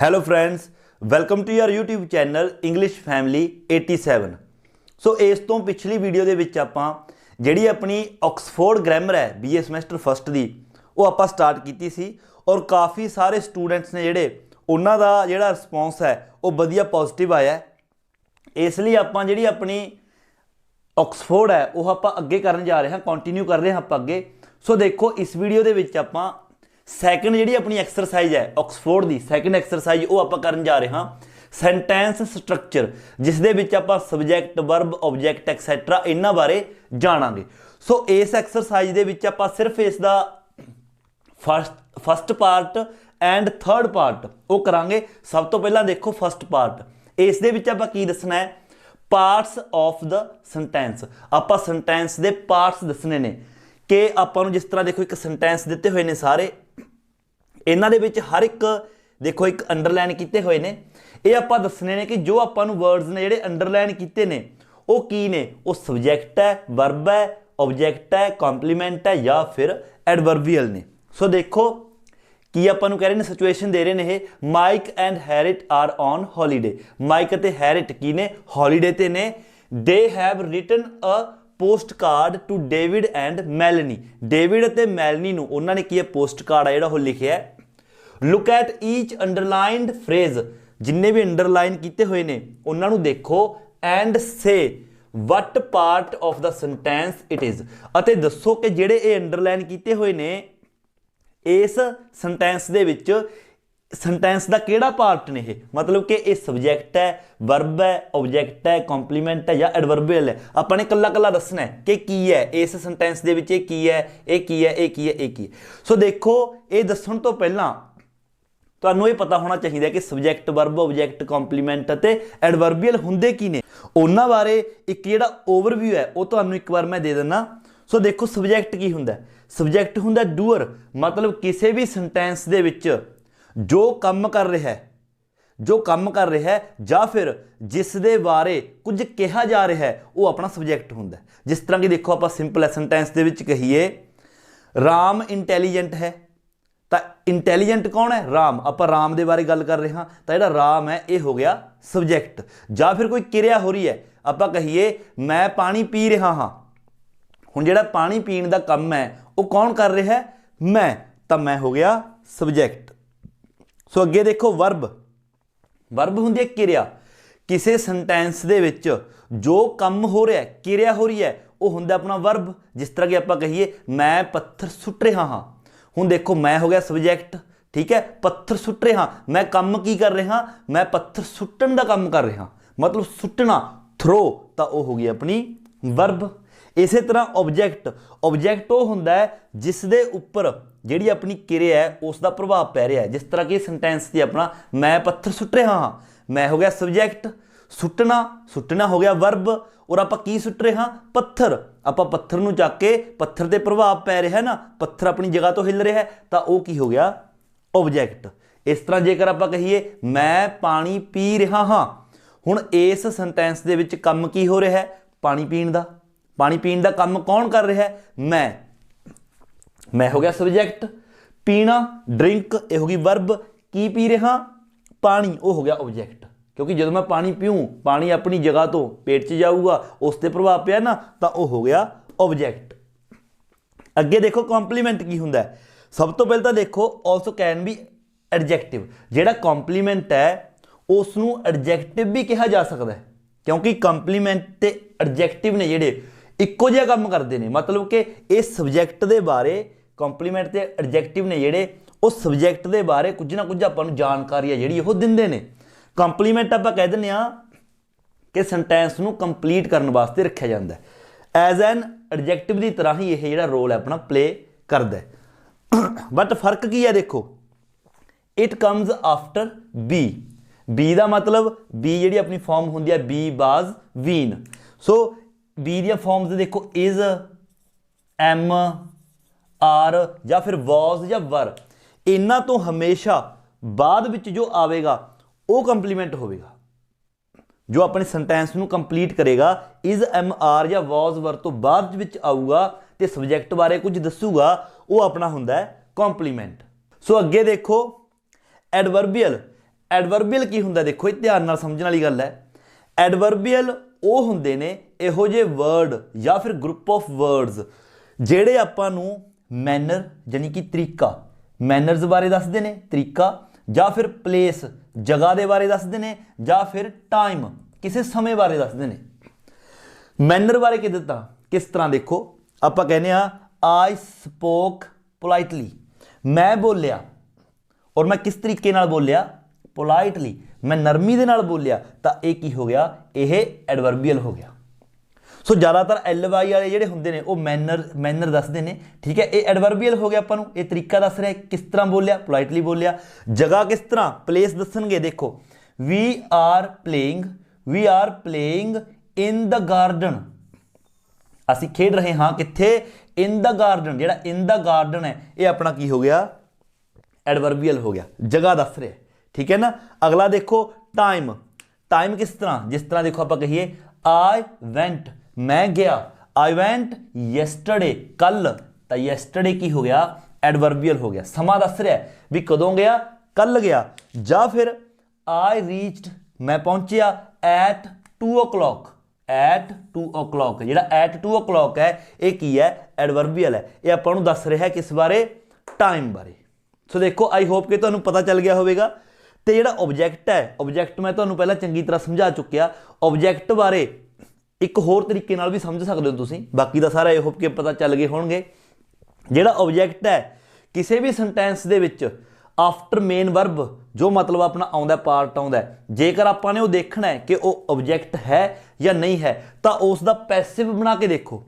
Hello friends, welcome to your YouTube channel English family 87। So इस तो पिछली video के विच आपां जिहड़ी अपनी ऑक्सफोर्ड ग्रामर है BA समैस्टर फस्ट की वो आपां स्टार्ट की सी और काफ़ी सारे स्टूडेंट्स ने जिहड़े उन्हां दा जिहड़ा रिस्पॉन्स है वो वधिया पॉजिटिव आया है। इसलिए आपां जिहड़ी अपनी ऑक्सफोर्ड है वो आपां अगे करन जा रहे हैं, कंटिन्यू कर रहे हैं आपां अगे। सो देखो इस वीडियो के विच आपां सैकेंड जी अपनी एक्सरसाइज है ऑक्सफोर्ड की सैकेंड एक्सरसाइज वो आप करन जा रहे हाँ सेंटेंस स्ट्रक्चर, जिस दे विच आपां सबजैक्ट वर्ब ऑब्जैक्ट एक्सैट्रा इन्हां बारे जाणांगे। सो इस एक्सरसाइज दे विच आपां सिर्फ इसका first part and third part वो करांगे। सब तो पहला देखो फस्ट पार्ट, इस दे विच आपां की दसना है पार्ट्स ऑफ द सेंटेंस। आपां सेंटेंस दे पार्ट्स दसने ने कि आपां नूं जिस तरह देखो एक सेंटेंस दिते हुए ने सारे इन्हां दे विच हर एक देखो एक अंडरलाइन किए हुए ने, ये आपां दसने ने कि जो आपां नूं वर्ड्स ने जिहड़े अंडरलाइन किए ने वो की ने, वो सबजैक्ट है, वर्ब है, ऑब्जैक्ट है, कॉम्पलीमेंट है या फिर एडवर्बियल ने। सो देखो की आपां नूं कह रहे ने सिचुएशन दे रहे ने Mike and Harriet are on holiday. Mike ते हैरिट की ने हॉलीडे ते ने। They have written a postcard to David and Melanie. David ते मैलनी नूं उन्हां ने की है पोस्ट कार्ड है जिहड़ा वो लिखिया है। Look at each underlined phrase, जिन्ने भी अंडरलाइन किए हुए ने उन्हां नूं देखो एंड से what part of the sentence it is, अते दसो कि जिहड़े ये अंडरलाइन किए हुए ने इस सेंटेंस दे विच सेंटेंस का किहड़ा पार्ट ने ये, मतलब कि ये सबजैक्ट है, वर्ब है, ऑब्जैक्ट है, कॉम्पलीमेंट है या एडवर्बियल है। आपने कल्ला कल्ला दसना है कि की है इस सेंटेंस दे विच, की है, ये की है, ये की है, ये की है। सो देखो ये दसन तो पहला तुहानूं ये पता होना चाहिए कि सबजैक्ट वर्ब ऑब्जैक्ट कॉम्पलीमेंट ते एडवर्बियल हुंदे की ने, उन्हां बारे एक जिहड़ा ओवरव्यू है वो तुहानूं एक बार मैं दे दिना। सो देखो सबजैक्ट की हुंदा है, सबजैक्ट हुंदा डूअर, मतलब किसी भी सेंटेंस दे विच जो काम कर रहा है, जो काम कर रहा है या फिर जिस दे बारे कुछ कहा जा रहा है वो अपना सबजैक्ट हुंदा है। जिस तरह की देखो आप सिंपल सेंटेंस दे विच कहिए राम इंटैलीजेंट है, तो इंटैलीजेंट कौन है? राम। आप राम दे बारे गल कर रहे हाँ तो जिहड़ा राम है ये हो गया सबजैक्ट। या फिर कोई क्रिया हो रही है, आप कहिए मैं पानी पी रहा हाँ, हुण जिहड़ा पानी पीण दा काम है वो कौन कर रहा है? मैं, तो मैं हो गया सबजैक्ट। सो अगे देखो वर्ब, वर्ब हुंदी है क्रिया, किसी सेंटेंस दे विच जो काम हो रहा है, क्रिया हो रही है वो हुंदा अपना वर्ब। जिस तरह कि आप कहिए मैं पत्थर सुट रहा हाँ, हुण देखो मैं हो गया सबजैक्ट, ठीक है, पत्थर सुट रहा, मैं काम की कर रहा, मैं पत्थर सुट्टण दा काम कर रहा, मतलब सुट्टना थ्रो, तो वह हो गई अपनी वर्ब। इस तरह ऑब्जैक्ट, ऑब्जैक्ट वो हुंदा है जिस दे उपर जिहड़ी अपनी क्रिया है उसका प्रभाव पै रहा है। जिस तरह कि सेंटेंस की अपना मैं पत्थर सुट रहा हाँ, मैं हो गया सबजैक्ट, सुटना, सुटना हो गया वर्ब, और आप की सुट रहे हाँ? पत्थर। आप पत्थर नूं चक के पत्थर ते प्रभाव पै रहा है ना, पत्थर अपनी जगह तो हिल रहा है, तो वह की हो गया ऑब्जैक्ट। इस तरह जेकर आप कहिए मैं पानी पी रहा हाँ, हुण इस सेंटेंस दे विच काम की हो रहा है? पानी पीण दा। पानी पीण दा काम कौन कर रहा है? मैं हो गया सबजैक्ट। पीना ड्रिंक ये होगी वर्ब, की पी रहा? पानी, वो हो गया ऑब्जैक्ट, क्योंकि जो मैं पानी पीऊँ पानी अपनी जगह तो पेट च जाऊगा, उस पर प्रभाव पिया ना, तो वह हो गया ऑब्जैक्ट। अगे देखो कॉम्पलीमेंट की हुंदा है। सब तो पहले तो देखो ऑल्सो कैन बी एडजैक्टिव, जिहड़ा कॉम्पलीमेंट है उसनूं एडजैक्टिव भी कहा जा सकता है, क्योंकि कॉम्पलीमेंट ते एडजैक्टिव ने जिहड़े इक्को जिहा काम करते हैं। मतलब कि इस सबजैक्ट के बारे कॉम्पलीमेंट ते एडजैक्टिव ने जिहड़े उस सबजैक्ट के बारे कुछ ना कुछ आपां नूं जानकारी है जिहड़ी वो दिंदे ने। कॉम्पलीमेंट आपां कह दिंदे आ कि सेंटेंस नूं कंप्लीट करने वास्ते रखिया जांदा है, एज एन एडजैक्टिव की तरह ही यह जिहड़ा रोल है अपना प्ले करदा है। बट फर्क की है देखो, it comes after be. Be का मतलब बी जिहड़ी अपनी फॉर्म हुंदी है be was been. So be दी फॉर्म्स देखो इज, एम, आर या फिर वॉज या वर, इन्हां तो हमेशा बाद विच जो आवेगा वो कंप्लीमेंट होगा। जो अपने सेंटेंस नूं कंप्लीट करेगा इज, एम, आर या वॉज, वर तो बाद विच आऊगा ते सबजैक्ट बारे कुछ दसूगा, वो अपना हुंदा है कंप्लीमेंट। सो अगे देखो एडवर्बियल, एडवर्बियल की हुंदा देखो ये ध्यान नाल समझण वाली गल है। एडवर्बियल वो हुंदे ने इहो जे वर्ड या फिर ग्रुप ऑफ वर्ड्स जिहड़े आपां नूं मैनर यानी कि तरीका मैनर्स बारे दसदे ने तरीका या फिर प्लेस जगह दे बारे दसदे ने या फिर टाइम किसी समय बारे दसदे ने। मैनर बारे कि दिता किस तरह देखो आपां कहने आई स्पोक पोलाइटली मैं बोलिया और मैं किस तरीके नाल बोलिया पोलाइटली मैं नरमी दे नाल बोलिया तो ये की हो गया यह एडवर्बियल हो गया। सो ज़्यादातर एल वाई वाले जिहड़े हुंदे ने वो मैनर दसदे ने ठीक है। ये एडवर्बियल हो गया आपां नूं ये तरीका दस रहा है किस तरह बोलिया पोलाइटली बोलिया। जगह किस तरह प्लेस दसणगे देखो we are playing in the garden असी खेड रहे हाँ कित्थे इन द गार्डन जिहड़ा इन द गार्डन है ये अपना की हो गया एडवर्बियल हो गया जगह दस रहा है ठीक है ना। अगला देखो टाइम किस तरह जिस तरह देखो आप कहिए आई वेंट मैं गया आई वेंट यस्टरडे कल तो यस्टरडे की हो गया एडवर्बियल हो गया समा दस रहा है भी कदों गया कल गया। या फिर आई रीच्ड मैं पहुंचिया एट 2 o'clock जिहड़ा एट 2 o'clock है ये की है एडवर्बियल है ये आपां नूं दस रहा है किस बारे टाइम बारे। सो देखो आई होप कि तुहानूं पता चल गया होवेगा। तो जिहड़ा ऑब्जैक्ट है ऑब्जैक्ट मैं तुहानूं पहला चंगी तरह समझा चुकिया ऑब्जैक्ट बारे एक होर तरीके नाल भी समझ सकदे हो तुसीं बाकी दा सारा आई होप कि पता चल गए होणगे। जिहड़ा ऑब्जैक्ट है किसी भी सेंटेंस दे विच आफ्टर मेन वर्ब जो मतलब अपना आउंदा पार्ट आउंदा जेकर आपां ने वो देखना है कि वो ऑब्जैक्ट है या नहीं है तो उसका पैसिव बना के देखो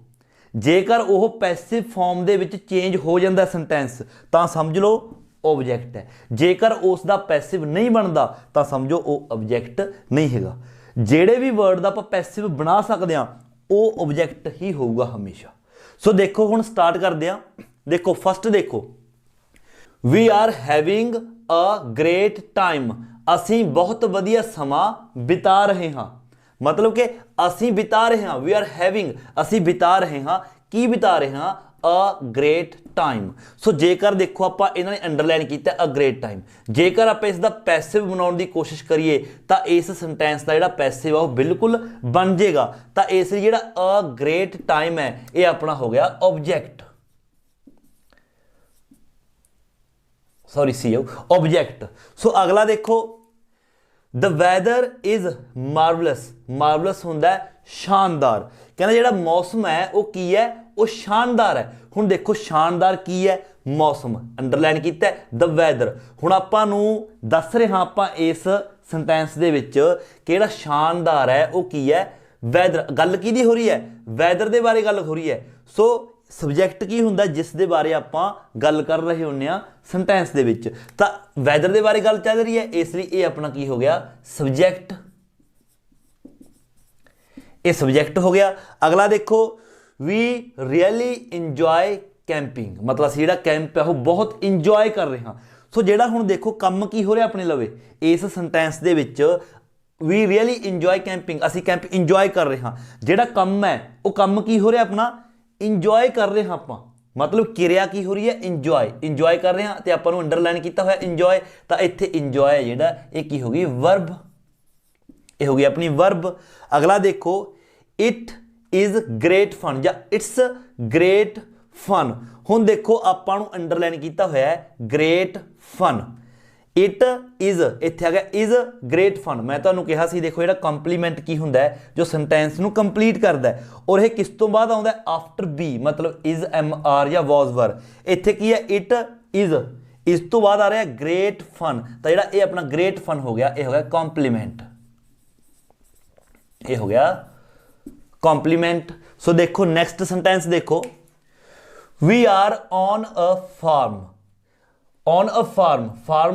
जेकर वो passive form they which change हो जाता सेंटेंस तो समझ लो ऑब्जैक्ट है। जेकर उसका पैसिव नहीं बनता तो समझो वो ऑब्जैक्ट नहीं हैगा। जेड़े भी वर्ड का आप पैसिव बना सकते हैं वो ऑब्जैक्ट ही होगा हमेशा। सो देखो हुण स्टार्ट करते हैं। देखो फस्ट देखो we are having a great time असी बहुत वधिया समा बिता रहे हाँ मतलब कि असी बिता रहे हाँ वी आर हैविंग असी बिता रहे हाँ की बिता रहे हाँ अ ग्रेट टाइम। सो जेकर देखो आप इन्होंने अंडरलाइन किया अ ग्रेट टाइम जेकर आप इसका पैसिव बनाने की कोशिश करिए तो इस सेंटेंस का जो पैसिव है वो बिल्कुल बन जाएगा। तो इसलिए जो अ ग्रेट टाइम है ये अपना हो गया ऑब्जैक्ट ऑब्जैक्ट। सो अगला देखो द वैदर इज मार्वलस होंदा है शानदार कहना जो मौसम है वो की है वो शानदार है। हुण देखो शानदार की है मौसम अंडरलाइन किया द वैदर। हुण आपां नूं दस रहे हाँ आपां इस सेंटेंस दे विच कि जिहड़ा शानदार है वो की है वैदर गल किहदी हो रही है वैदर दे बारे गल हो रही है। सो सबजैक्ट की हुंदा जिस दे बारे आपां गल कर रहे होंगे आ सेंटेंस दे विच तां वैदर दे बारे गल चल रही है इसलिए ये अपना की हो गया सबजैक्ट ये सबजैक्ट हो गया। अगला देखो वी रियली इंजॉय कैंपिंग मतलब असीं जिहड़ा कैंप है वो बहुत इंजॉय कर रहे हैं। सो जिहड़ा हुण देखो कम की हो रहा अपने लवे इस सेंटेंस दे विच वी रियली इंजॉय कैंपिंग असीं कैंप इंजॉय कर रहे हैं जिहड़ा कम है वो कम की हो रहा अपना इंजॉय कर रहे हैं आपां मतलब किरिया की हो रही है इंजॉय कर रहे हैं तो आपां नूं अंडरलाइन किया हुआ इंजॉय तो इत्थे इंजॉय है जिहड़ा ये की होगी वर्ब ये होगी अपनी वर्ब। अगला देखो इट इज़ ग्रेट फन या इट्स ग्रेट फन हुण देखो आपां नूं अंडरलाइन किया हुआ है ग्रेट फन इट इज़ इत्थे आ गया इज़ ग्रेट फन। मैं तुहानूं कहा सी देखो जिहड़ा कंप्लीमेंट की हुंदा है जो सेंटेंस नूं कंप्लीट करदा है और यह किस तो बाद आउंदा है आफ्टर बी मतलब इज़ एम आर या वॉज वर इत्थे की है इट इज़ इस तो बाद आ रहा है ग्रेट फन तो जिहड़ा ये अपना ग्रेट फन हो गया ये हो गया कॉम्प्लीमेंट ये हो गया कॉम्प्लीमेंट। सो देखो नेक्स्ट सेंटेंस देखो we are on a farm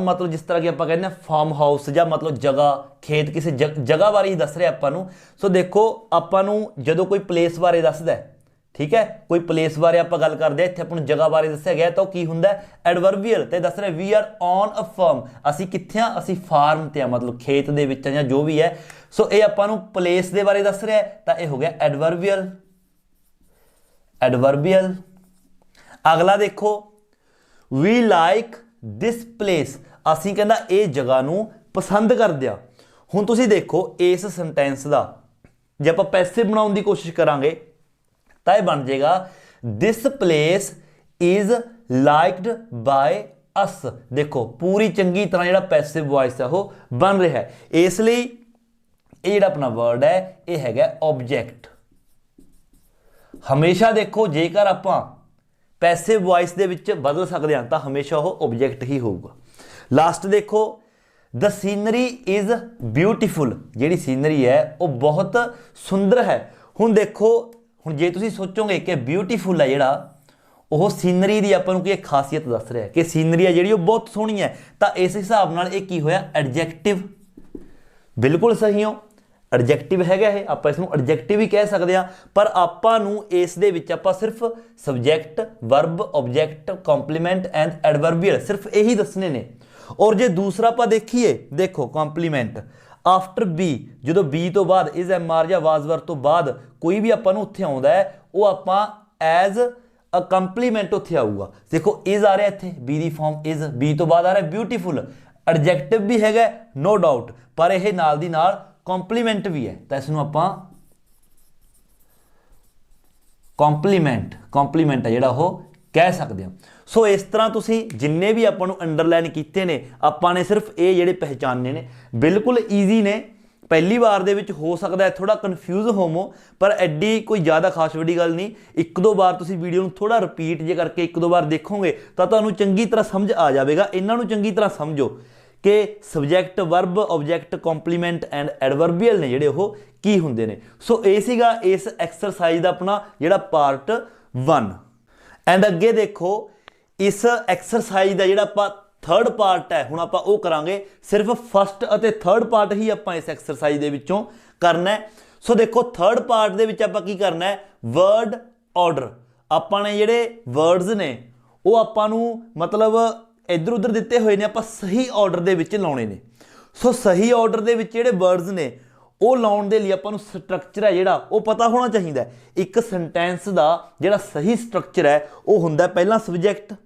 मतलब जिस तरह की आप कहते हैं फार्म हाउस या मतलब जगह खेत किसी जगह बारे ही दस रहे आपां नूं। सो देखो आपां नूं जदों कोई प्लेस बारे दसदा है ठीक है कोई प्लेस बारे आपां गल करदे इत्थे आपां नूं जगह बारे दस्सिया गया तो की हुंदा एडवर्बियल ते दस रहे we are on a farm असीं कित्थे आ असीं फार्म ते आ मतलब खेत दे विच या जो भी है। सो ये आपां नूं प्लेस दे बारे दस रहा है तो यह हो गया एडवर्बियल। अगला देखो वी लाइक दिस प्लेस असीं कहंदा ये जगह नूं पसंद करदे आ। हुण तुसीं देखो इस सेंटेंस दा जे आपां पैसिव बनाउण दी कोशिश करांगे तां इह बन जाएगा this place is liked by us. देखो पूरी चंगी तरह जिहड़ा पैसिव वॉइस है वो बन रहा है, इसलिए ये जिहड़ा अपना वर्ड है ये हैगा ऑब्जेक्ट। हमेशा देखो जेकर आपां पैसिव वॉइस दे विच बदल सकते हैं तो हमेशा वो ऑब्जेक्ट ही होगा। लास्ट देखो द सीनरी इज़ ब्यूटीफुल, जिहड़ी सीनरी है वो बहुत सुंदर है। हुण देखो हुण जे तुसीं सोचोगे कि ब्यूटीफुल है जिहड़ा ਉਹ सीनरी की ਆਪਾਂ ਨੂੰ ਕੀ खासियत दस रहा है कि सीनरी है जी बहुत सोहनी है, तो इस हिसाब नाल ये की होया एडजैक्टिव। बिल्कुल सही हो, एडजैक्टिव हैगा ये, आप इसनूं एडजैक्टिव ही कह सकते हैं। पर आपां नूं इस दे विच आपां सिर्फ subject verb object complement and adverbial सिर्फ यही दसने ने। और जे दूसरा आपां देखिए देखो कॉम्पलीमेंट आफ्टर बी, जो बी तो बाद इज एम आर या वाज वर तो बाद कोई भी आपां नूं उत्थे आउंदा है वो आपां एज अ कंप्लीमेंट उत्थे आऊगा। देखो इज आ रहा है इत्थे बी दी फॉर्म इज, बी तो बाद आ रहा है ब्यूटीफुल, एडजैक्टिव भी हैगा नो डाउट, पर यह नाल दी नाल कॉम्पलीमेंट भी है, तो इसनूं आपां कॉम्पलीमेंट है जिहड़ा वो कह सकते हैं। सो इस तरह तुसीं जिन्ने भी आपां नूं अंडरलाइन कीते ने आपां ने सिर्फ ये जिहड़े पहचानने ने बिल्कुल ईजी ने। पहली बार दे विच हो सकता है थोड़ा कन्फ्यूज होवो, पर एड्डी कोई ज़्यादा खास वड्डी गल नहीं। एक दो बार तुसीं वीडियो नूं थोड़ा रिपीट जे करके एक दो बार देखोगे तो तुहानूं चंगी तरह समझ आ जाएगा। इन्हां नूं चंगी तरह समझो कि subject verb object complement and adverbial ने जिहड़े वो की हुंदे ने। सो ये सीगा इस एक्सरसाइज दा अपना जिहड़ा पार्ट 1। एंड अगे देखो इस एक्सरसाइज का जिहड़ा आपां थर्ड पार्ट है हुण आपां वो करांगे, सिर्फ फस्ट अते थर्ड पार्ट ही आपां इस एक्सरसाइज दे विचों करना है। सो देखो थर्ड पार्ट दे विच आपां की करना है वर्ड ऑर्डर। आपां ने जिहड़े वर्ड्स ने वो आपां नूं मतलब इधर उधर दिते हुए ने आपां सही ऑर्डर दे विच लाउणे ने। सो सही ऑर्डर दे विच जिहड़े वर्ड्स ने वो लाउण दे लई आपां नूं स्ट्रक्चर है जिहड़ा वो पता होना चाहिए। एक सेंटेंस दा जिहड़ा सही स्ट्रक्चर है वो हुंदा पहला सबजैक्ट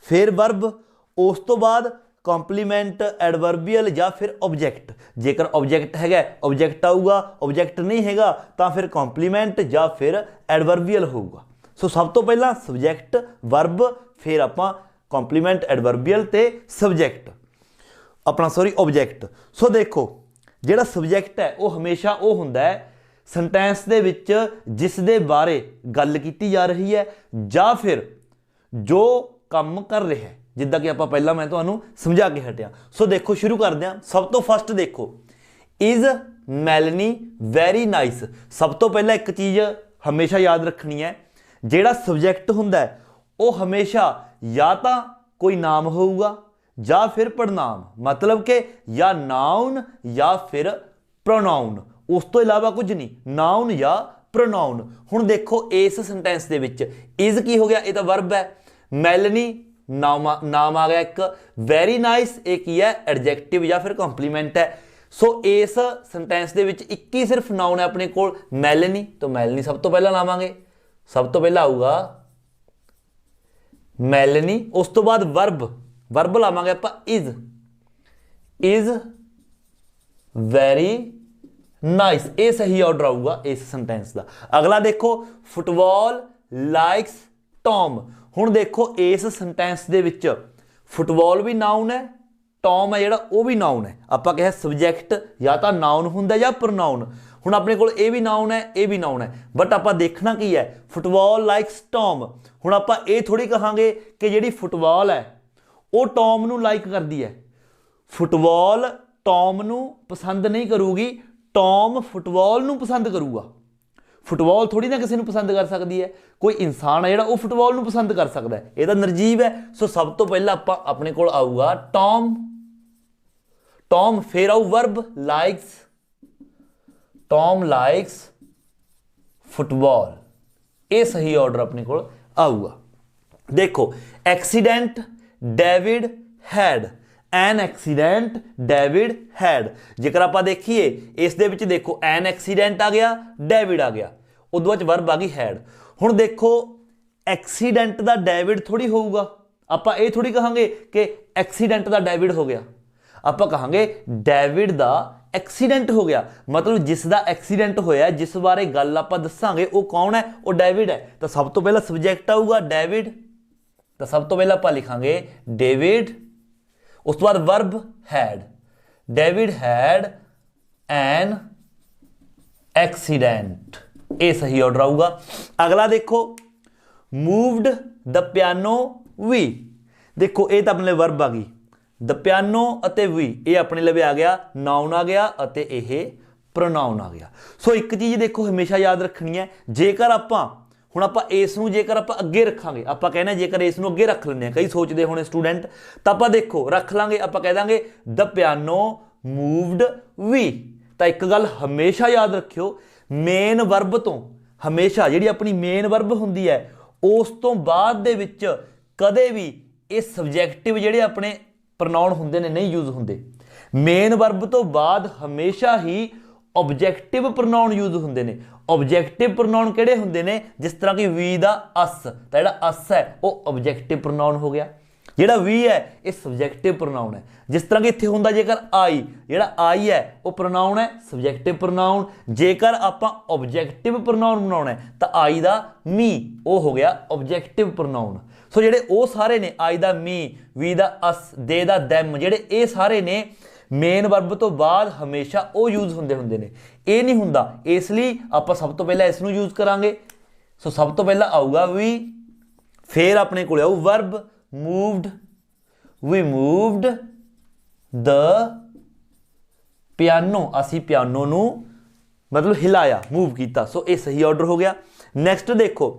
फिर वर्ब उस तो बाद कॉम्पलीमेंट एडवर्बियल या फिर ऑब्जैक्ट। जेकर ऑब्जैक्ट है ऑब्जैक्ट आऊगा, ऑब्जैक्ट नहीं हैगा तो फिर कॉम्पलीमेंट या फिर एडवर्बियल होगा। सो सब तो पहला सबजैक्ट वर्ब फिर आपां कॉम्पलीमेंट एडवर्बियल ते सबजैक्ट अपना सॉरी ऑब्जैक्ट। सो देखो जिहड़ा सबजैक्ट है वो हमेशा वो हुंदा है सेंटेंस दे विच जिस दे बारे गल कीती जा रही है या फिर जो काम कर रहा है, जिद्दां कि आपां पहला मैं तुहानूं समझा के हटिया। सो देखो शुरू करते हैं। सब तो फस्ट देखो इज मैलनी वैरी नाइस। सब तो पहला एक चीज़ हमेशा याद रखनी है, जिहड़ा सबजैक्ट हुंदा है वो हमेशा या तो कोई नाम होऊगा या फिर पड़नाम, मतलब कि या नाउन या फिर प्रोनाउन, उस तो इलावा कुछ नहीं, नाउन या प्रोनाउन। हुण देखो इस सेंटेंस दे विच इज की हो गया, ये तो वर्ब है, मैलनी नाम आ गया एक, वैरी नाइस एक ही है एडजैक्टिव या फिर कॉम्पलीमेंट है। सो इस सेंटेंस दे विच एक ही सिर्फ नाउन है अपने कोल मैलनी, तो मैलनी सब तो पहला लावांगे, सब तो पहला आऊगा मैलनी। उस तो बाद वर्ब लावांगे आपां इज वैरी नाइस, ये सही ऑर्डर आऊगा इस सेंटेंस का। अगला देखो फुटबॉल लाइक्स टॉम। हुण देखो इस सेंटेंस दे विच फुटबॉल भी नाउन है, टॉम है जिहड़ा वो भी नाउन है। आपां कहा सबजैक्ट या तो नाउन हुंदा या प्रोनाउन। हुण अपने कोल ये भी नाउन है ये भी नाउन है, बट आपां देखना की है फुटबॉल लाइक्स टॉम। हुण आपां ये थोड़ी कहांगे कि जिहड़ी फुटबॉल है वो टॉम नूं लाइक करदी है। फुटबॉल टॉम नूं पसंद नहीं करूगी, टॉम फुटबॉल नूं पसंद करूगा। फुटबॉल थोड़ी ना किसी को पसंद कर सकती है, कोई इंसान है जो फुटबॉल को पसंद कर सकता है, यह तो निर्जीव है। सो सब तो पहला अपने को आऊगा टॉम फिर आऊ verb likes, Tom likes football, ये सही ऑर्डर अपने को आऊगा। देखो accident David had, an accident David had. जेकर आप देखिए इस दे विच देखो एन एक्सीडेंट आ गया डेविड आ गया, उदों च वर्ब आ गई हैड। हुण देखो एक्सीडेंट दा डेविड थोड़ी होऊगा, आपां ये थोड़ी कहांगे कि एक्सीडेंट दा डेविड हो गया। ਆਪਾਂ ਕਹਾਂਗੇ ਡੇविड ਦਾ एक्सीडेंट हो गया, मतलब जिसका एक्सीडेंट होया जिस बारे गल आपां दसांगे वो कौन है, वो डेविड है। तो सब तो पहला सबजैक्ट आऊगा डेविड, तो सब तो पहला आपां लिखांगे डेविड, उस तो बाद verb had, David had an accident, ये सही ऑर्डर आऊगा। अगला देखो मूव्ड द पियानो वी, देखो ये तो अपने वर्ब आ गई, द पियानो अते वी ये अपने लवे आ गया, नाउन आ गया अते यह प्रोनाउन आ गया। सो एक चीज़ देखो हमेशा याद रखनी है, जेकर आपां हुण आपां इस नूं जेकर आपां अगे रखांगे, आपां कहना जेकर इस नूं अगे रख लैंदे हैं, कई सोचते होने स्टूडेंट, तो आपां देखो रख लांगे, आपां कह दांगे द पियानो मूव्ड वी। तो एक गल हमेशा याद रखियो, मेन वर्ब तो हमेशा जिहड़ी अपनी मेन वर्ब हुंदी है उस तो बाद दे विच कदे भी ये सबजैक्टिव जिहड़े अपने प्रोनाउन हुंदे ने नहीं यूज हुंदे। मेन वर्ब तो बाद हमेशा ही ऑब्जैक्टिव प्रोनाउन यूज हुंदे ने। ऑब्जैक्टिव प्रोनाउन किहड़े हुंदे ने, जिस तरह कि वी दा अस, तो जिहड़ा अस है वो ऑब्जैक्टिव प्रोनाउन हो गया, जिहड़ा वी है ये सबजैक्टिव प्रोनाउन है। जिस तरह कि इत्थे हुंदा जेकर आई, जिहड़ा आई है वो प्रोनाउन है सबजैक्टिव प्रोनाउन, जेकर आपां ऑब्जैक्टिव प्रोनाउन बनाउणा है तो आई दा मी वो हो गया ऑब्जैक्टिव प्रोनाउन। सो जेडे वो सारे ने आई दा मी, वी दा अस, दे दा दैम, जेडे ये सारे ने मेन वर्ब तो बाद हमेशा वो यूज हुंदे हुंदे ने, ये नहीं हुंदा, इसलिए आपां सब तो पहला इसनूं यूज करांगे। सो सब तो पहला आऊगा वी, फिर अपने कोल आऊ verb moved, we moved the piano, असी पियानो नूं मतलब हिलाया, मूव किया। सो ये सही ऑर्डर हो गया। नैक्सट देखो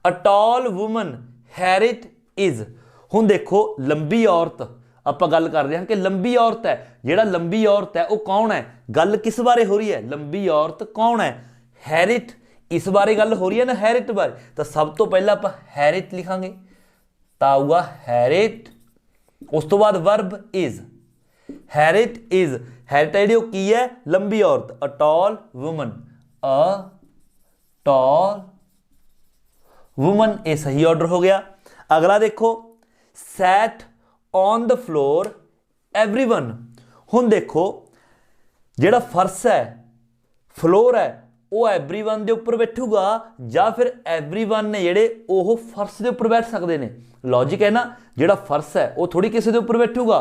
a tall woman Herriot is, हुण देखो लंबी औरत आपां गल कर रहे हैं कि लंबी औरत है, जिहड़ा लंबी औरत है वो कौन है, गल किस बारे हो रही है, लंबी औरत कौन है, हैरिट, इस बारे गल हो रही है ना हैरिट बारे, तो सब तो पहला आपां हैरिट लिखांगे, तो आऊगा हैरिट, उस तो बाद verb is, Herriot is, Herriot है जिहड़ी की है लंबी औरत, a tall woman, a tall woman, ये सही ऑर्डर हो गया। अगला देखो set on the floor everyone, हुण देखो जिहड़ा फर्श है फ्लोर है वो एवरीवन के उपर बैठूगा या फिर एवरीवन ने जिहड़े वो फर्श के उपर बैठ सकते हैं। लॉजिक है ना, जिहड़ा फर्श है वो थोड़ी किसी के उपर बैठूगा,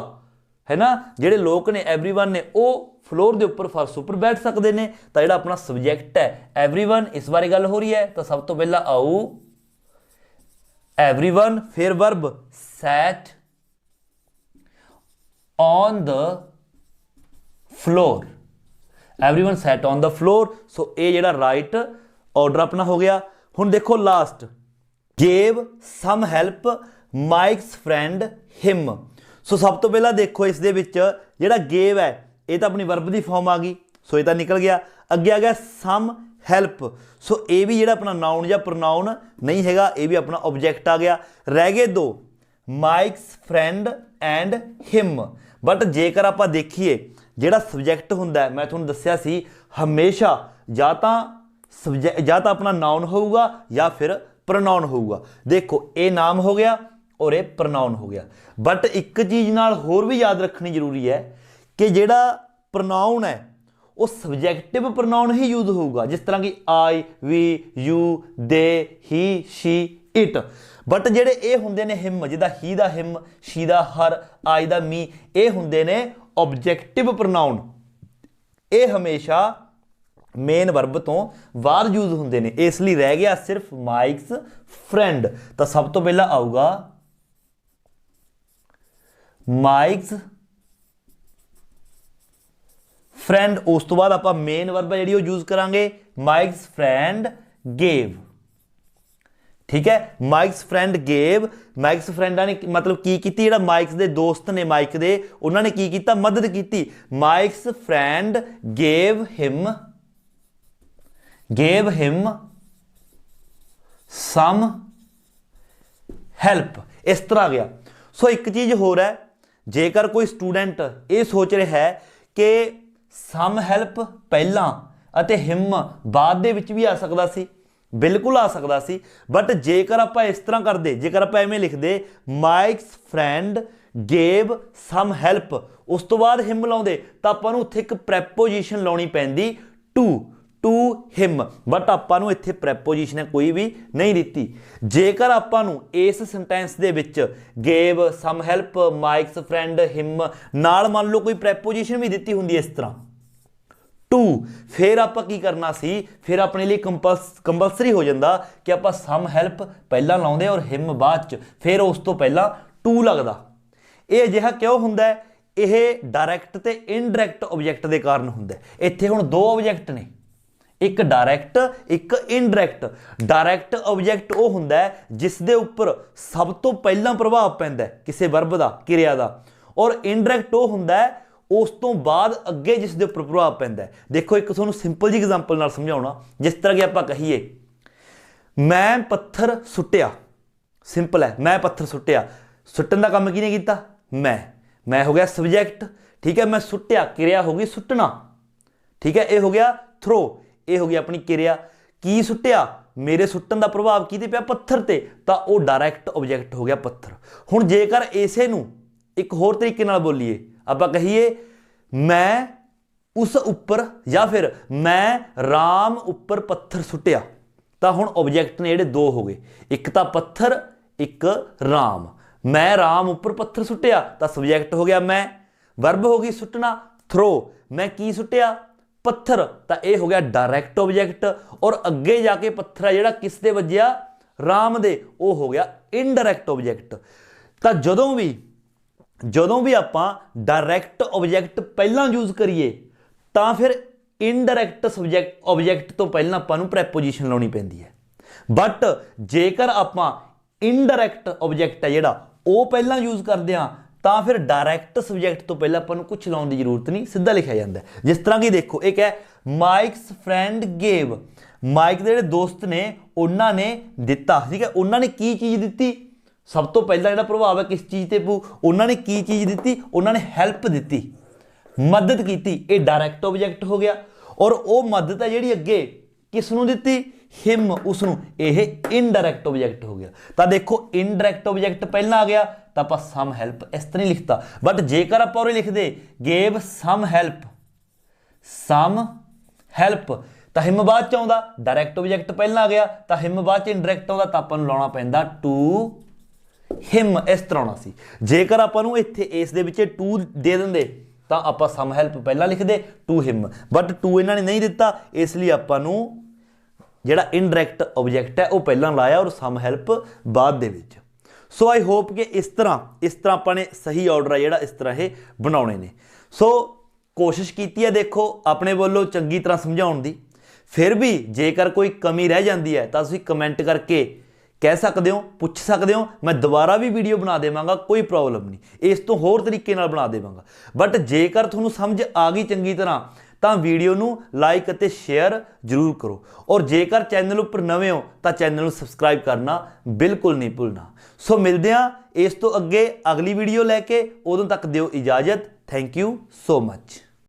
है ना, जिहड़े लोग ने एवरीवन ने वो फ्लोर के उपर फर्श उपर बैठ सकते हैं। तो जिहड़ा अपना सबजैक्ट है एवरीवन, इस बारे गल हो रही है, तो सब तो पहला आऊ एवरीवन, फिर verb sat on the floor, everyone sat on the floor. So ये जिहड़ा राइट ऑर्डर अपना हो गया। हुण देखो last gave some help Mike's friend him. So सब तो पहला देखो इस दे विच जिहड़ा गेव है ये तो अपनी वर्ब की फॉर्म आ गई, सो ये तो निकल गया। अगे आ गया सम हैल्प, सो ये भी जिहड़ा अपना नाउन या प्रोनाउन नहीं हैगा, ये भी अपना ऑब्जैक्ट आ गया। रह गए दो mics friend and him, but जेकर आप देखिए जिहड़ा सबजैक्ट हुंदा है, मैं तुहानूं दस्सिया सी हमेशा या तो अपना नाउन होऊगा या फिर प्रोनाउन होऊगा। देखो ये नाम हो गया और ये प्रोनाउन हो गया, बट एक चीज़ नाल होर भी याद रखनी जरूरी है कि जिहड़ा प्रोनाउन है वो सबजैक्टिव प्रोनाउन ही यूज होगा, जिस तरह की I, we, you, they, he, she, it. But जेडे ये हुंदे ने हिम, जिदा ही दा हिम, शी दा हर, आई दा मी, ये हुंदे ने ऑब्जैक्टिव प्रोनाउन, ये हमेशा मेन वर्ब तो बाद यूज हुंदे ने, इसलिए रह गया सिर्फ माइक्स फ्रेंड। तो सब तो पहला आऊगा माइक्स फ्रेंड, उस तो बाद आपां मेन वर्ब है जिहड़ी यूज करांगे माइक्स फ्रेंड गेव। ठीक है, माइक्स फ्रेंड गेव, माइक्स फ्रेंडा ने मतलब की कीती, जिहड़ा माइक्स दे दोस्त ने माइक दे, उन्होंने की कीता, मदद कीती। Mike's friend gave him some help, इस तरह आ गया। सो एक चीज होर है, जेकर कोई स्टूडेंट ये सोच रहा है कि सम हैल्प पहला अते हिम बाद दे विच भी आ सकदा सी, बिल्कुल आ सकदा सी, बट जेकर आप इस तरह करते, जेकर आप एवें लिखते mics friend gave some help, ਉਸ ਤੋਂ ਬਾਅਦ him ਲਾਉਂਦੇ ਤਾਂ ਆਪਾਂ ਨੂੰ ਉੱਥੇ ਇੱਕ preposition ਲਾਉਣੀ ਪੈਂਦੀ to him, ਬਟ ਆਪਾਂ ਨੂੰ ਇੱਥੇ preposition ਕੋਈ ਵੀ ਨਹੀਂ ਦਿੱਤੀ। ਜੇਕਰ ਆਪਾਂ ਨੂੰ ਇਸ ਸੈਂਟੈਂਸ ਦੇ ਵਿੱਚ gave some help, Mike's friend, him ਨਾਲ ਮੰਨ ਲਓ ਕੋਈ preposition ਵੀ ਦਿੱਤੀ ਹੁੰਦੀ ਇਸ ਤਰ੍ਹਾਂ to, ਫਿਰ ਆਪਾਂ ਕੀ ਕਰਨਾ ਸੀ, ਫਿਰ ਆਪਣੇ ਲਈ ਕੰਪਲਸਰੀ ਹੋ ਜਾਂਦਾ ਕਿ ਆਪਾਂ some help ਪਹਿਲਾਂ ਲਾਉਂਦੇ ਔਰ him ਬਾਅਦ ਚ, ਫਿਰ ਉਸ ਤੋਂ ਪਹਿਲਾਂ to ਲੱਗਦਾ। ਇਹ ਅਜਿਹਾ ਕਿਉਂ ਹੁੰਦਾ ਹੈ? ਇਹ ਡਾਇਰੈਕਟ ਤੇ ਇਨਡਾਇਰੈਕਟ ਆਬਜੈਕਟ ਦੇ ਕਾਰਨ ਹੁੰਦਾ ਹੈ। ਇੱਥੇ ਹੁਣ ਦੋ ਆਬਜੈਕਟ ਨੇ, ਇੱਕ ਡਾਇਰੈਕਟ ਇੱਕ ਇਨਡਾਇਰੈਕਟ। ਡਾਇਰੈਕਟ ਆਬਜੈਕਟ ਉਹ ਹੁੰਦਾ ਹੈ ਜਿਸ ਦੇ ਉੱਪਰ ਸਭ ਤੋਂ ਪਹਿਲਾਂ ਪ੍ਰਭਾਵ ਪੈਂਦਾ ਹੈ ਕਿਸੇ ਵਰਬ ਦਾ, ਕਿਰਿਆ ਦਾ, ਔਰ ਇਨਡਾਇਰੈਕਟ ਉਹ ਹੁੰਦਾ ਹੈ ਉਸ ਤੋਂ ਬਾਅਦ ਅੱਗੇ ਜਿਸ ਦੇ ਉੱਪਰ ਪ੍ਰਭਾਵ ਪੈਂਦਾ ਹੈ। ਦੇਖੋ ਇੱਕ ਤੁਹਾਨੂੰ ਸਿੰਪਲ ਜਿਹੀ ਐਗਜ਼ਾਮਪਲ ਨਾਲ ਸਮਝਾਉਣਾ, ਜਿਸ ਤਰ੍ਹਾਂ ਕਿ ਆਪਾਂ ਕਹੀਏ ਮੈਂ ਪੱਥਰ ਸੁੱਟਿਆ, ਸਿੰਪਲ ਹੈ, ਮੈਂ ਪੱਥਰ ਸੁੱਟਿਆ, ਸੁੱਟਣ ਦਾ ਕੰਮ ਕਿਹਨੇ ਕੀਤਾ? ਮੈਂ ਹੋ ਗਿਆ ਸਬਜੈਕਟ, ਠੀਕ ਹੈ, ਮੈਂ ਸੁੱਟਿਆ, ਕਿਰਿਆ ਹੋ ਗਈ ਸੁੱਟਣਾ, ਠੀਕ ਹੈ, ਇਹ ਹੋ ਗਿਆ ਥਰੋ, ਇਹ ਹੋ ਗਈ ਆਪਣੀ ਕਿਰਿਆ। ਕੀ ਸੁੱਟਿਆ? ਮੇਰੇ ਸੁੱਟਣ ਦਾ ਪ੍ਰਭਾਵ ਕਿਹਦੇ ਪਿਆ? ਪੱਥਰ ਤੇ, ਤਾਂ ਉਹ ਡਾਇਰੈਕਟ ਆਬਜੈਕਟ ਹੋ ਗਿਆ ਪੱਥਰ। ਹੁਣ ਜੇਕਰ ਇਸੇ ਨੂੰ ਇੱਕ ਹੋਰ ਤਰੀਕੇ ਨਾਲ ਬੋਲੀਏ, ਆਪਾਂ ਕਹੀਏ ਮੈਂ ਉਸ ਉੱਪਰ, ਜਾਂ ਫਿਰ ਮੈਂ ਰਾਮ ਉੱਪਰ ਪੱਥਰ ਸੁੱਟਿਆ, ਤਾਂ ਹੁਣ ਆਬਜੈਕਟ ਨੇ ਜਿਹੜੇ ਦੋ ਹੋ ਗਏ, ਇੱਕ ਤਾਂ ਪੱਥਰ ਇੱਕ ਰਾਮ। ਮੈਂ ਰਾਮ ਉੱਪਰ ਪੱਥਰ ਸੁੱਟਿਆ ਤਾਂ ਸਬਜੈਕਟ ਹੋ ਗਿਆ ਮੈਂ, ਵਰਬ ਹੋ ਗਈ ਸੁੱਟਣਾ ਥਰੋ, ਮੈਂ ਕੀ ਸੁੱਟਿਆ? ਪੱਥਰ, ਤਾਂ ਇਹ ਹੋ ਗਿਆ ਡਾਇਰੈਕਟ ਆਬਜੈਕਟ, ਔਰ ਅੱਗੇ ਜਾ ਕੇ ਪੱਥਰ ਆ ਜਿਹੜਾ ਕਿਸ ਦੇ ਵੱਜਿਆ? ਰਾਮ ਦੇ, ਉਹ ਹੋ ਗਿਆ ਇਨਡਾਇਰੈਕਟ ਆਬਜੈਕਟ। ਤਾਂ ਜਦੋਂ ਵੀ ਆਪਾਂ ਡਾਇਰੈਕਟ ਆਬਜੈਕਟ ਪਹਿਲਾਂ ਯੂਜ਼ ਕਰੀਏ ਤਾਂ ਫਿਰ ਇਨਡਾਇਰੈਕਟ ਸਬਜੈਕਟ ਆਬਜੈਕਟ ਤੋਂ ਪਹਿਲਾਂ ਆਪਾਂ ਨੂੰ ਪ੍ਰੈਪੋਜੀਸ਼ਨ ਲਾਉਣੀ ਪੈਂਦੀ ਹੈ। ਬਟ ਜੇਕਰ ਆਪਾਂ ਇਨਡਾਇਰੈਕਟ ਆਬਜੈਕਟ ਹੈ ਜਿਹੜਾ ਉਹ ਪਹਿਲਾਂ ਯੂਜ਼ ਕਰਦੇ ਹਾਂ ਤਾਂ ਫਿਰ ਡਾਇਰੈਕਟ ਸਬਜੈਕਟ ਤੋਂ ਪਹਿਲਾਂ ਆਪਾਂ ਨੂੰ ਕੁਝ ਲਾਉਣ ਦੀ ਜ਼ਰੂਰਤ ਨਹੀਂ, ਸਿੱਧਾ ਲਿਖਿਆ ਜਾਂਦਾ। ਜਿਸ ਤਰ੍ਹਾਂ ਕਿ ਦੇਖੋ, ਇੱਕ ਹੈ ਮਾਈਕਸ ਫਰੈਂਡ ਗੇਵ, ਮਾਈਕ ਦੇ ਜਿਹੜੇ ਦੋਸਤ ਨੇ ਉਹਨਾਂ ਨੇ ਦਿੱਤਾ, ਠੀਕ ਹੈ, ਉਹਨਾਂ ਨੇ ਕੀ ਚੀਜ਼ ਦਿੱਤੀ? ਸਭ ਤੋਂ ਪਹਿਲਾਂ ਜਿਹੜਾ ਪ੍ਰਭਾਵ ਹੈ ਕਿਸ ਚੀਜ਼ ਤੇ ਪਊ? ਉਹਨਾਂ ਨੇ ਕੀ ਚੀਜ਼ ਦਿੱਤੀ? ਉਹਨਾਂ ਨੇ ਹੈਲਪ ਦਿੱਤੀ, ਮਦਦ ਕੀਤੀ, ਇਹ ਡਾਇਰੈਕਟ ਆਬਜੈਕਟ ਹੋ ਗਿਆ। ਔਰ ਉਹ ਮਦਦ ਹੈ ਜਿਹੜੀ ਅੱਗੇ ਕਿਸ ਨੂੰ ਦਿੱਤੀ? ਹਿਮ, ਉਸ ਨੂੰ, ਇਹ ਇਨਡਾਇਰੈਕਟ ਆਬਜੈਕਟ ਹੋ ਗਿਆ। ਤਾਂ ਦੇਖੋ ਇਨਡਾਇਰੈਕਟ ਆਬਜੈਕਟ ਪਹਿਲਾਂ ਆ ਗਿਆ ਤਾਂ ਆਪਾਂ ਸਮ ਹੈਲਪ ਇਸ ਤਰ੍ਹਾਂ ਹੀ ਲਿਖਤਾ। ਬਟ ਜੇਕਰ ਆਪਾਂ ਉਰੇ ਲਿਖਦੇ ਗੇਵ ਸਮ ਹੈਲਪ ਤਾਂ ਹਿਮ ਬਾਅਦ ਚ ਆਉਂਦਾ, ਡਾਇਰੈਕਟ ਆਬਜੈਕਟ ਪਹਿਲਾਂ ਆ ਗਿਆ ਤਾਂ ਹਿਮ ਬਾਅਦ ਚ ਇਨਡਾਇਰੈਕਟ ਆਉਂਦਾ, ਤਾਂ ਆਪਾਂ ਨੂੰ ਲਾਉਣਾ ਪੈਂਦਾ ਟੂ ਹਿਮ, ਇਸ ਤਰ੍ਹਾਂ ਆਉਣਾ ਸੀ। ਜੇਕਰ ਆਪਾਂ ਨੂੰ ਇੱਥੇ ਇਸ ਦੇ ਵਿੱਚ ਟੂ ਦੇ ਦਿੰਦੇ ਤਾਂ ਆਪਾਂ ਸਮ ਹੈਲਪ ਪਹਿਲਾਂ ਲਿਖਦੇ ਟੂ ਹਿਮ, ਬਟ ਟੂ ਇਹਨਾਂ ਨੇ ਨਹੀਂ ਦਿੱਤਾ, ਇਸ ਲਈ ਆਪਾਂ ਨੂੰ ਜਿਹੜਾ ਇਨਡਾਇਰੈਕਟ ਆਬਜੈਕਟ ਹੈ ਉਹ ਪਹਿਲਾਂ ਲਾਇਆ ਔਰ ਸਮ ਹੈਲਪ ਬਾਅਦ ਦੇ ਵਿੱਚ। ਸੋ ਆਈ ਹੋਪ ਕਿ ਇਸ ਤਰ੍ਹਾਂ ਆਪਾਂ ਨੇ ਸਹੀ ਆਰਡਰ ਆ ਜਿਹੜਾ ਇਸ ਤਰ੍ਹਾਂ ਇਹ ਬਣਾਉਣੇ ਨੇ। ਸੋ ਕੋਸ਼ਿਸ਼ ਕੀਤੀ ਹੈ ਦੇਖੋ ਆਪਣੇ ਵੱਲੋਂ ਚੰਗੀ ਤਰ੍ਹਾਂ ਸਮਝਾਉਣ ਦੀ। ਫਿਰ ਵੀ ਜੇਕਰ ਕੋਈ ਕਮੀ ਰਹਿ ਜਾਂਦੀ ਹੈ ਤਾਂ ਤੁਸੀਂ ਕਮੈਂਟ ਕਰਕੇ ਕਹਿ ਸਕਦੇ ਹੋ, ਪੁੱਛ ਸਕਦੇ ਹੋ, ਮੈਂ ਦੁਬਾਰਾ ਵੀ ਵੀਡੀਓ ਬਣਾ ਦੇਵਾਂਗਾ, ਕੋਈ ਪ੍ਰੋਬਲਮ ਨਹੀਂ, ਇਸ ਤੋਂ ਹੋਰ ਤਰੀਕੇ ਨਾਲ ਬਣਾ ਦੇਵਾਂਗਾ। ਬਟ ਜੇਕਰ ਤੁਹਾਨੂੰ ਸਮਝ ਆ ਗਈ ਚੰਗੀ ਤਰ੍ਹਾਂ ਤਾਂ ਵੀਡੀਓ ਨੂੰ ਲਾਈਕ ਅਤੇ ਸ਼ੇਅਰ ਜ਼ਰੂਰ ਕਰੋ, ਔਰ ਜੇਕਰ ਚੈਨਲ ਉੱਪਰ ਨਵੇਂ ਹੋ ਤਾਂ ਚੈਨਲ ਨੂੰ ਸਬਸਕ੍ਰਾਈਬ ਕਰਨਾ ਬਿਲਕੁਲ ਨਹੀਂ ਭੁੱਲਣਾ। ਸੋ ਮਿਲਦੇ ਹਾਂ ਇਸ ਤੋਂ ਅੱਗੇ ਅਗਲੀ ਵੀਡੀਓ ਲੈ ਕੇ, ਉਦੋਂ ਤੱਕ ਦਿਓ ਇਜਾਜ਼ਤ। Thank you so much.